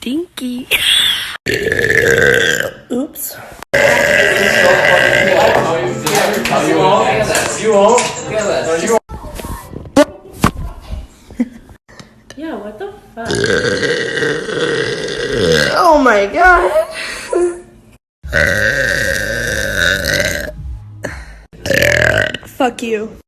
stinky. Oops. Yeah, what the fuck? Oh my god. Fuck you.